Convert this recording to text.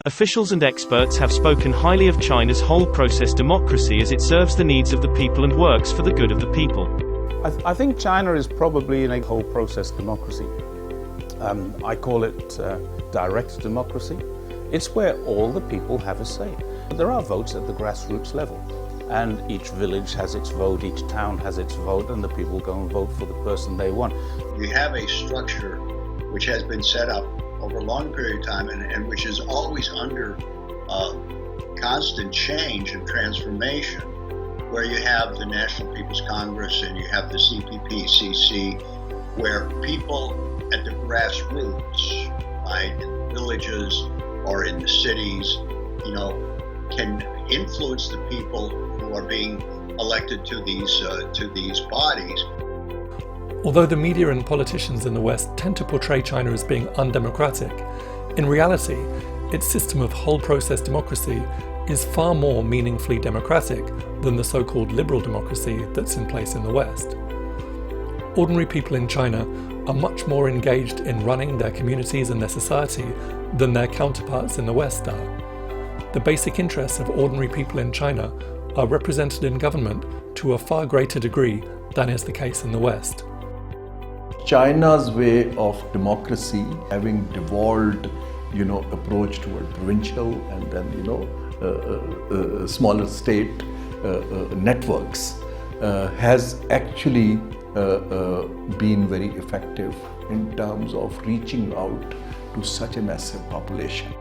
Officials and experts have spoken highly of China's whole-process democracy as it serves the needs of the people and works for the good of the people. I think China is probably in a whole-process democracy. I call it direct democracy. It's where all the people have a say. There are votes at the grassroots level, and each village has its vote, each town has its vote, and the people go and vote for the person they want. You have a structure which has been set up over a long period of time and which is always under constant change and transformation, where you have the National People's Congress and you have the CCPC, where people at the grassroots, right, in the villages or in the cities, can influence the people who are being elected to these bodies. Although the media and politicians in the West tend to portray China as being undemocratic, in reality, its system of whole-process democracy is far more meaningfully democratic than the so-called liberal democracy that's in place in the West. Ordinary people in China are much more engaged in running their communities and their society than their counterparts in the West are. The basic interests of ordinary people in China are represented in government to a far greater degree than is the case in the West. China's way of democracy, having devolved, approach toward provincial and then, smaller state networks, has actually been very effective in terms of reaching out to such a massive population.